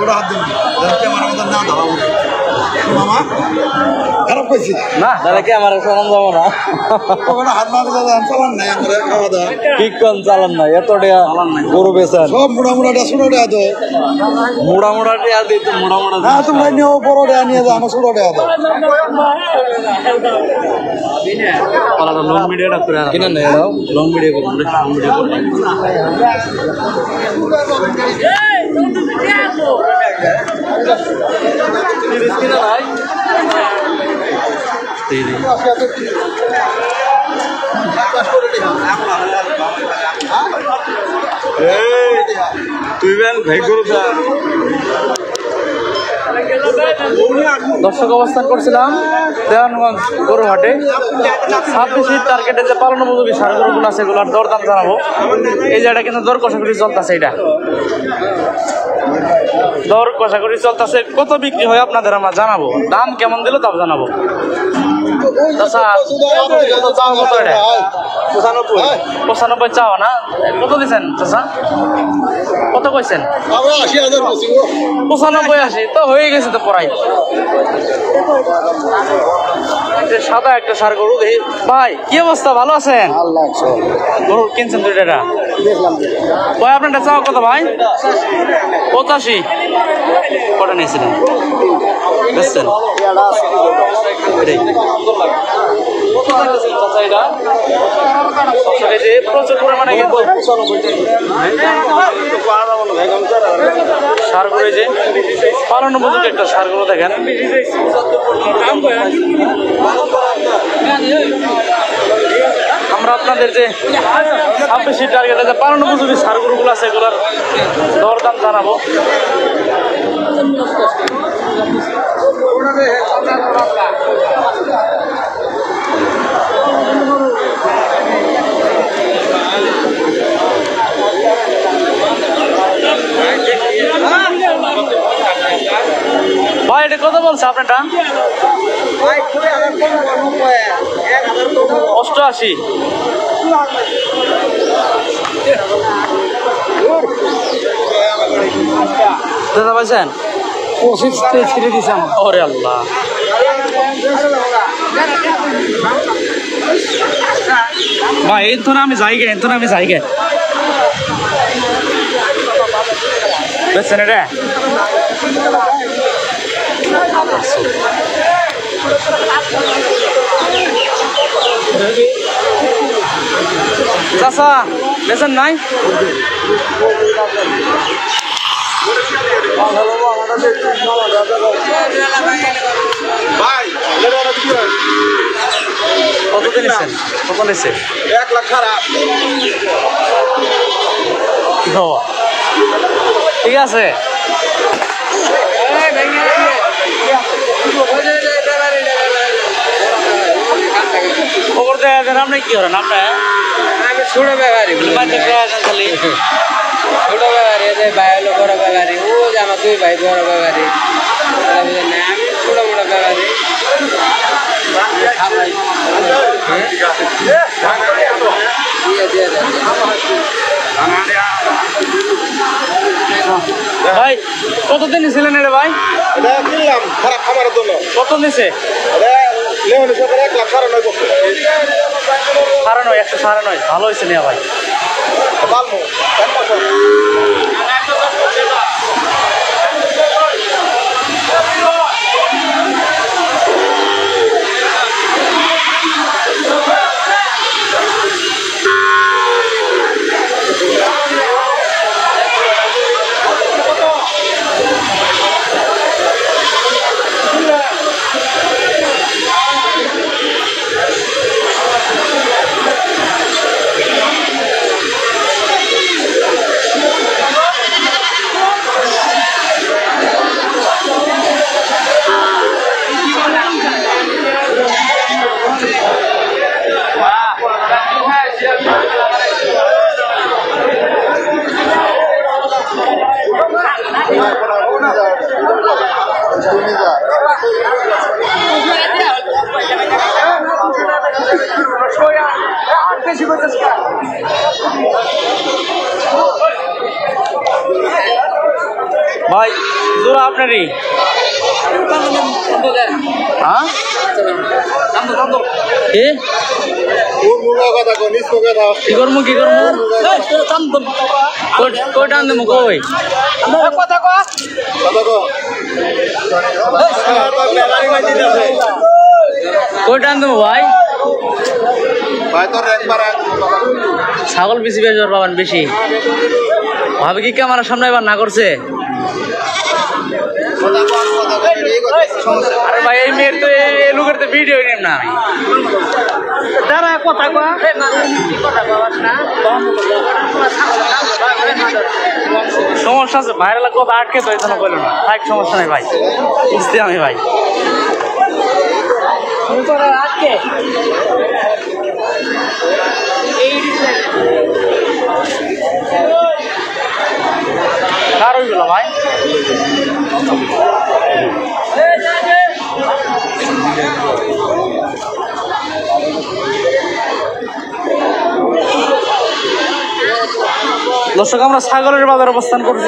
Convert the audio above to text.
ওটা হাত দিন ক্যামেরা মতো না দাও মামা খারাপ পাইছি না তাহলে কি আমার সরম যাবো না ওটা হাত না দিলে চালান নাই আমরা খাওয়া দাওয়া কি কোন চালান নাই এত টাকা গরু বেচেন সব মোটামুটি ছোটো টাকা তো মোড়া টাকা দিই তো মোড়া না তোমরা নিয়েও বড় টাকা নিয়ে যাও আমার ছোটো টাকা দাও লং ভিডিওটা করে কিনা নেই লং ভিডিও করুন লং ভিডিও করুন তুই ভাই করু দর্শক অবস্থান করছিলাম দেওয়ানগঞ্জ গরুহাটে 26 টার্গেটে যে পালন উপযোগী সার গরুগুলো আছে এগুলোর দরদাম জানাবো। এই যে এটা কিন্তু দর কষাকষি চলতেছে, এটা দর কষাকষি চলতেছে, কত বিক্রি হয় আপনাদের আমরা জানাবো, দাম কেমন দিল তাও জানাবো। পঁচানব্বই চাওয়া না, কত দিচ্ছেন চাচা, কত কইছেন? 95-80 তো হয়ে গেছে তো পড়াই। সাদা একটা সার গরু দেখি। ভাই কি অবস্থা, ভালো আছেন? গরু কিনছেন দুইটা, ভাই আপনারটা চাওয়া কত ভাই? 85। কটা নিয়েছিলেন বুঝছেন? প্রচুর পরিমাণে কিন্তু সারগুলো, যে পালন উপযোগী একটা সারগুলো দেখেন। আমরা আপনাদের যে 26 টার্গেটে যে পালন উপযোগী সারগুলোগুলো আছে এগুলোর দরদাম জানাবো। ভাই এটা কত বলছে আপনারটা? 88। দাদা পাইছেন 25 ছেড়ে দিয়েছেন। ওরে আল্লাহ, ভাই এর তো আমি যাই গে, আমি যাই গে বুঝছেন এটা। চাচা বেছেন নাই? কত দিয়েছেন? কত নিচ্ছে? 1 লাখ খারাপ। ঠিক আছে, আপনি কি করেন? আপনার আমি ছোট ব্যাপারী, খালি ছোট ব্যাপারী, ভাই হলো বড় ব্যাপারী, ও যে আমার 2 ভাই বড় ব্যাপারী, আমি ছোট মোটো ব্যাপারী। ভাই কতদিন নিয়েছিলেন এটা ভাই? এটা কিনলাম খারাপ খাবারের জন্য। কত নিছে? 1 লাখ 109। ভালো হয়েছে নিয়া ভাই। জোড়া আপনারই হ্যাঁ কি করবো কি করবো কই টান দেবো কই কই টান দেবো ভাই ছাগল বেশি বেশ পাবেন বেশি ভাবে কি ক্যামেরার সামনে এবার না করছে আরে ভাই এই মেয়ের তো এই লোকের তো ভিডিও নিম না আমি দাঁড়া কথা কয়া সমস্যা আছে ভাইরাল কথা আটকে তো এই জন্য বললো না থাক সমস্যা নেই ভাই বুঝতে আমি ভাই কার ওইগুলো ভাই দর্শক আমরা ছাগলের বাজার অবস্থান করছি।